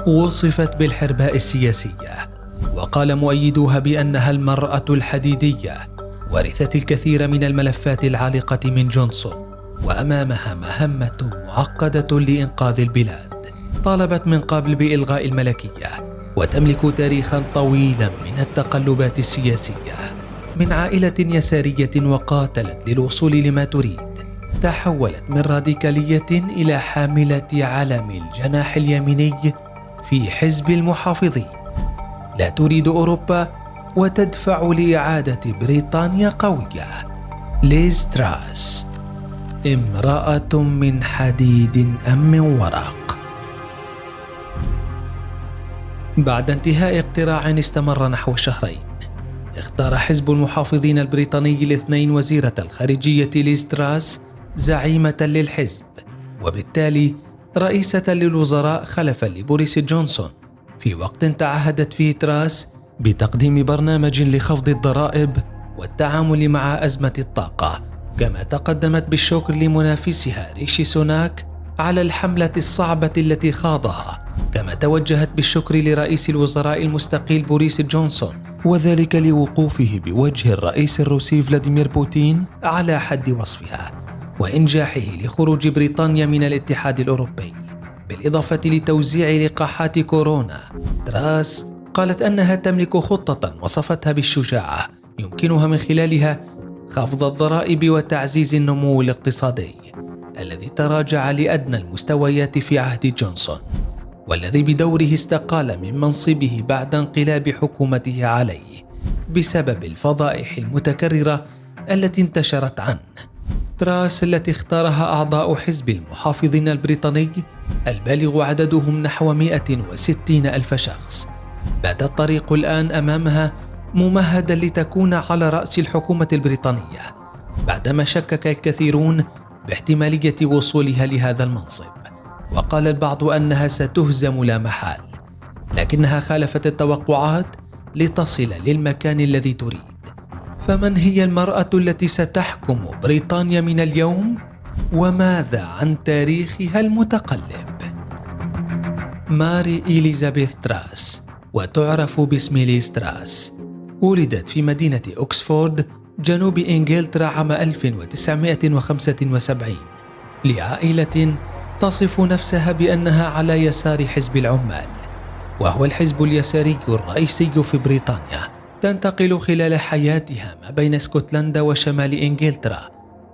وصفت بالحرباء السياسية، وقال مؤيدوها بأنها المرأة الحديدية، ورثت الكثير من الملفات العالقة من جونسون، وأمامها مهمة معقدة لإنقاذ البلاد. طالبت من قبل بإلغاء الملكية، وتملك تاريخا طويلا من التقلبات السياسية. من عائلة يسارية وقاتلت للوصول لما تريد، تحولت من راديكالية إلى حاملة علم الجناح اليميني في حزب المحافظين. لا تريد أوروبا وتدفع لإعادة بريطانيا قوية. ليز تراس، امرأة من حديد أم من ورق. بعد انتهاء اقتراع استمر نحو شهرين، اختار حزب المحافظين البريطاني الاثنين وزيرة الخارجية ليز تراس زعيمة للحزب، وبالتالي رئيسة للوزراء خلفا لبوريس جونسون، في وقت تعهدت فيه تراس بتقديم برنامج لخفض الضرائب والتعامل مع أزمة الطاقة، كما تقدمت بالشكر لمنافسها ريشي سوناك على الحملة الصعبة التي خاضها، كما توجهت بالشكر لرئيس الوزراء المستقيل بوريس جونسون، وذلك لوقوفه بوجه الرئيس الروسي فلاديمير بوتين على حد وصفها، وإنجاحه لخروج بريطانيا من الاتحاد الأوروبي، بالإضافة لتوزيع لقاحات كورونا. تراس قالت أنها تملك خطة وصفتها بالشجاعة يمكنها من خلالها خفض الضرائب وتعزيز النمو الاقتصادي الذي تراجع لأدنى المستويات في عهد جونسون، والذي بدوره استقال من منصبه بعد انقلاب حكومته عليه بسبب الفضائح المتكررة التي انتشرت عنه. تراس التي اختارها أعضاء حزب المحافظين البريطاني البالغ عددهم نحو 160 ألف شخص، بات الطريق الآن أمامها ممهدا لتكون على رأس الحكومة البريطانية، بعدما شكك الكثيرون باحتمالية وصولها لهذا المنصب، وقال البعض أنها ستهزم لا محال، لكنها خالفت التوقعات لتصل للمكان الذي تريد. فمن هي المرأة التي ستحكم بريطانيا من اليوم؟ وماذا عن تاريخها المتقلب؟ ماري إليزابيث تراس، وتعرف باسم ليز تراس، ولدت في مدينة أكسفورد جنوب إنجلترا عام 1975 لعائلة تصف نفسها بأنها على يسار حزب العمال، وهو الحزب اليساري الرئيسي في بريطانيا. تنتقل خلال حياتها ما بين اسكتلندا وشمال إنجلترا،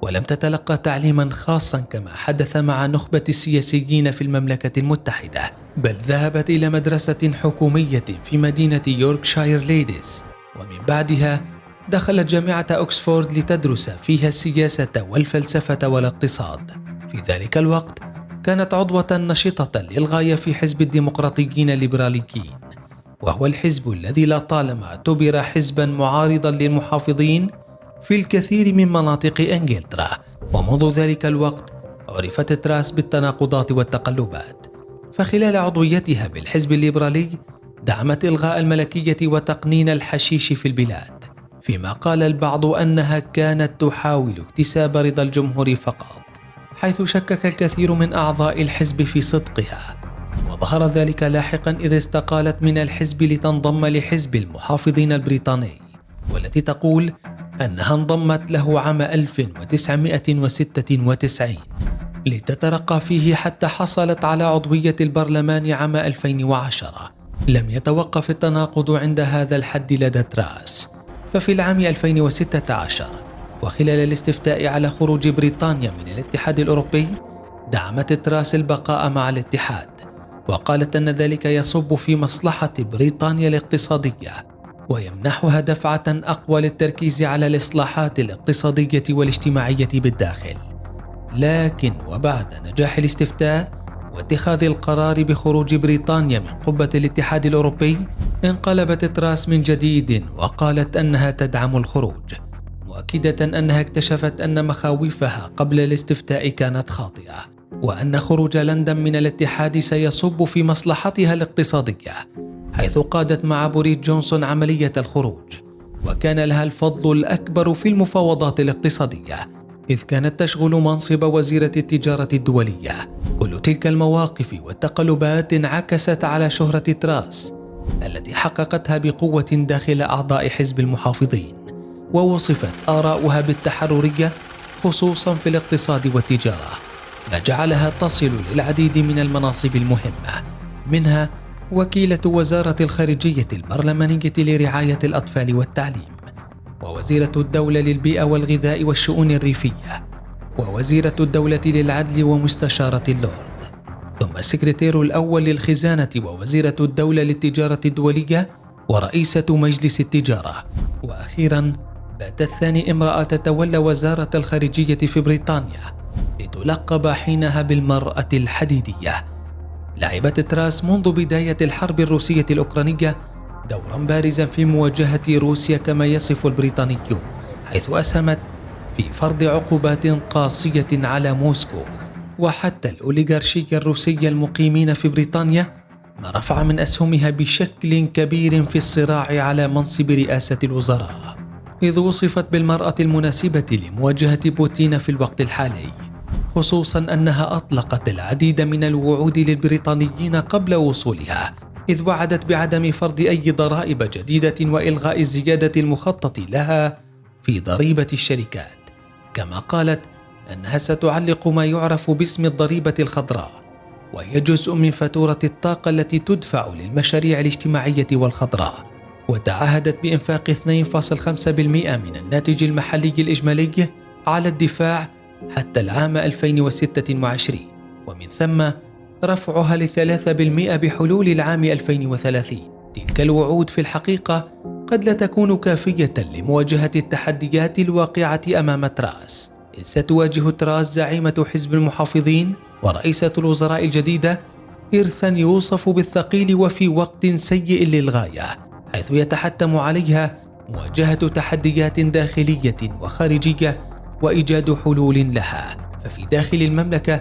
ولم تتلقى تعليما خاصا كما حدث مع نخبة السياسيين في المملكة المتحدة، بل ذهبت إلى مدرسة حكومية في مدينة يوركشاير ليديز، ومن بعدها دخلت جامعة أكسفورد لتدرس فيها السياسة والفلسفة والاقتصاد. في ذلك الوقت كانت عضوة نشطة للغاية في حزب الديمقراطيين الليبراليين، وهو الحزب الذي لطالما اعتبر حزبا معارضا للمحافظين في الكثير من مناطق إنجلترا. ومنذ ذلك الوقت عرفت تراس بالتناقضات والتقلبات، فخلال عضويتها بالحزب الليبرالي دعمت إلغاء الملكية وتقنين الحشيش في البلاد، فيما قال البعض أنها كانت تحاول اكتساب رضا الجمهور فقط، حيث شكك الكثير من أعضاء الحزب في صدقها، وظهر ذلك لاحقا إذ استقالت من الحزب لتنضم لحزب المحافظين البريطاني، والتي تقول أنها انضمت له عام 1996 لتترقى فيه حتى حصلت على عضوية البرلمان عام 2010. لم يتوقف التناقض عند هذا الحد لدى تراس، ففي العام 2016 وخلال الاستفتاء على خروج بريطانيا من الاتحاد الأوروبي دعمت تراس البقاء مع الاتحاد، وقالت أن ذلك يصب في مصلحة بريطانيا الاقتصادية ويمنحها دفعة أقوى للتركيز على الإصلاحات الاقتصادية والاجتماعية بالداخل. لكن وبعد نجاح الاستفتاء واتخاذ القرار بخروج بريطانيا من قبة الاتحاد الأوروبي انقلبت تراس من جديد، وقالت أنها تدعم الخروج، مؤكدة أنها اكتشفت أن مخاوفها قبل الاستفتاء كانت خاطئة، وأن خروج لندن من الاتحاد سيصب في مصلحتها الاقتصادية، حيث قادت مع بوريس جونسون عملية الخروج، وكان لها الفضل الأكبر في المفاوضات الاقتصادية، إذ كانت تشغل منصب وزيرة التجارة الدولية. كل تلك المواقف والتقلبات انعكست على شهرة تراس التي حققتها بقوة داخل أعضاء حزب المحافظين، ووصفت آراؤها بالتحررية خصوصا في الاقتصاد والتجارة، ما جعلها تصل للعديد من المناصب المهمة، منها وكيلة وزارة الخارجية البرلمانية لرعاية الأطفال والتعليم، ووزيرة الدولة للبيئة والغذاء والشؤون الريفية، ووزيرة الدولة للعدل ومستشارة اللورد، ثم السكرتير الأول للخزانة ووزيرة الدولة للتجارة الدولية ورئيسة مجلس التجارة. وأخيرا باتت ثاني امرأة تتولى وزارة الخارجية في بريطانيا، لتلقب حينها بالمرأة الحديدية. لعبت تراس منذ بداية الحرب الروسية الأوكرانية دورا بارزا في مواجهة روسيا كما يصف البريطانيون، حيث أسهمت في فرض عقوبات قاسية على موسكو، وحتى الأوليغارشية الروسية المقيمين في بريطانيا ما رفع من أسهمها بشكل كبير في الصراع على منصب رئاسة الوزراء، إذ وصفت بالمرأة المناسبة لمواجهة بوتين في الوقت الحالي، خصوصا أنها أطلقت العديد من الوعود للبريطانيين قبل وصولها، إذ وعدت بعدم فرض أي ضرائب جديدة وإلغاء الزيادة المخطط لها في ضريبة الشركات، كما قالت أنها ستعلق ما يعرف باسم الضريبة الخضراء، وهي جزء من فاتورة الطاقة التي تدفع للمشاريع الاجتماعية والخضراء، وتعهدت بإنفاق 2.5% من الناتج المحلي الإجمالي على الدفاع حتى العام 2026، ومن ثم رفعها ل3% بحلول العام 2030. تلك الوعود في الحقيقة قد لا تكون كافية لمواجهة التحديات الواقعة أمام تراس، إذ ستواجه تراس زعيمة حزب المحافظين ورئيسة الوزراء الجديدة إرثا يوصف بالثقيل وفي وقت سيء للغاية، حيث يتحتم عليها مواجهة تحديات داخلية وخارجية وإيجاد حلول لها. ففي داخل المملكة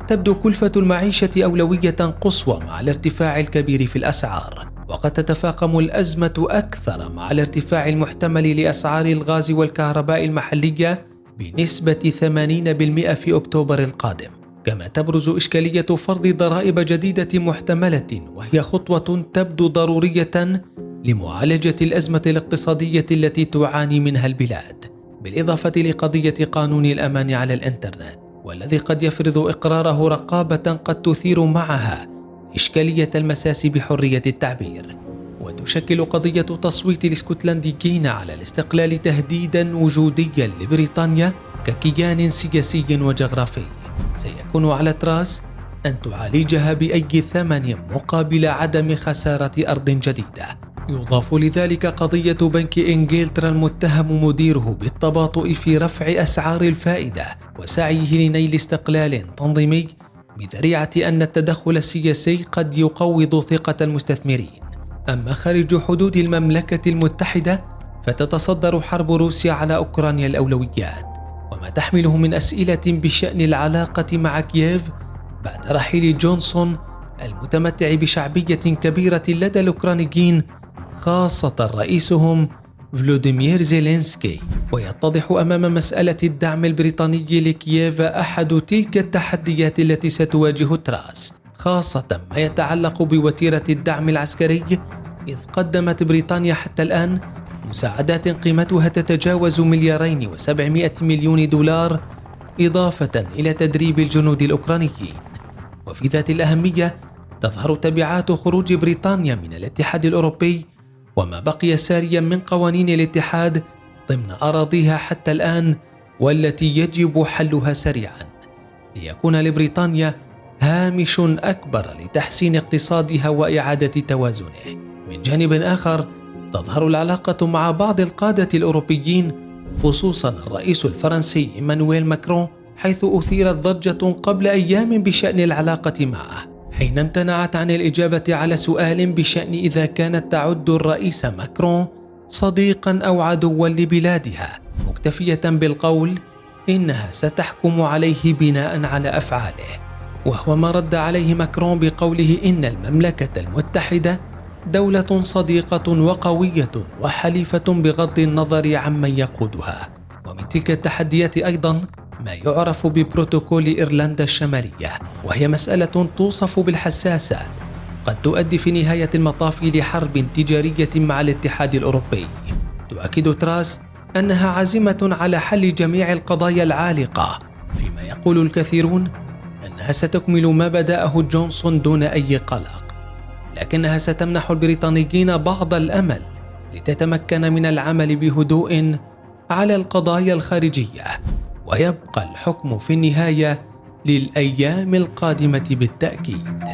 تبدو كلفة المعيشة أولوية قصوى مع الارتفاع الكبير في الأسعار، وقد تتفاقم الأزمة أكثر مع الارتفاع المحتمل لأسعار الغاز والكهرباء المحلية بنسبة 80% في أكتوبر القادم. كما تبرز إشكالية فرض ضرائب جديدة محتملة، وهي خطوة تبدو ضرورية لمعالجة الأزمة الاقتصادية التي تعاني منها البلاد، بالإضافة لقضية قانون الأمان على الإنترنت، والذي قد يفرض إقراره رقابة قد تثير معها إشكالية المساس بحرية التعبير. وتشكل قضية تصويت الاسكتلنديين على الاستقلال تهديدا وجوديا لبريطانيا ككيان سياسي وجغرافي، سيكون على تراس أن تعالجها بأي ثمن مقابل عدم خسارة أرض جديدة. يضاف لذلك قضية بنك إنجلترا المتهم مديره بالتباطؤ في رفع أسعار الفائدة وسعيه لنيل استقلال تنظيمي بذريعة أن التدخل السياسي قد يقوض ثقة المستثمرين. أما خارج حدود المملكة المتحدة فتتصدر حرب روسيا على أوكرانيا الأولويات، وما تحمله من أسئلة بشأن العلاقة مع كييف بعد رحيل جونسون المتمتع بشعبية كبيرة لدى الأوكرانيين، خاصة رئيسهم فلوديمير زيلينسكي. ويتضح أمام مسألة الدعم البريطاني لكييف أحد تلك التحديات التي ستواجه تراس، خاصة ما يتعلق بوتيرة الدعم العسكري، إذ قدمت بريطانيا حتى الآن مساعدات قيمتها تتجاوز $2,700,000,000 إضافة إلى تدريب الجنود الأوكرانيين. وفي ذات الأهمية تظهر تبعات خروج بريطانيا من الاتحاد الأوروبي وما بقي ساريا من قوانين الاتحاد ضمن أراضيها حتى الآن، والتي يجب حلها سريعا ليكون لبريطانيا هامش أكبر لتحسين اقتصادها وإعادة توازنه. من جانب آخر تظهر العلاقة مع بعض القادة الأوروبيين، خصوصا الرئيس الفرنسي إيمانويل ماكرون، حيث أثيرت ضجة قبل أيام بشأن العلاقة معه، حين امتنعت عن الإجابة على سؤال بشأن إذا كانت تعد الرئيس ماكرون صديقا أو عدوا لبلادها، مكتفية بالقول إنها ستحكم عليه بناء على أفعاله، وهو ما رد عليه ماكرون بقوله إن المملكة المتحدة دولة صديقة وقوية وحليفة بغض النظر عمن يقودها. ومن تلك التحديات أيضا ما يعرف ببروتوكول إيرلندا الشمالية، وهي مسألة توصف بالحساسة قد تؤدي في نهاية المطاف لحرب تجارية مع الاتحاد الأوروبي. تؤكد تراس أنها عازمة على حل جميع القضايا العالقة، فيما يقول الكثيرون أنها ستكمل ما بدأه جونسون دون أي قلق، لكنها ستمنح البريطانيين بعض الأمل لتتمكن من العمل بهدوء على القضايا الخارجية، ويبقى الحكم في النهاية للأيام القادمة بالتأكيد.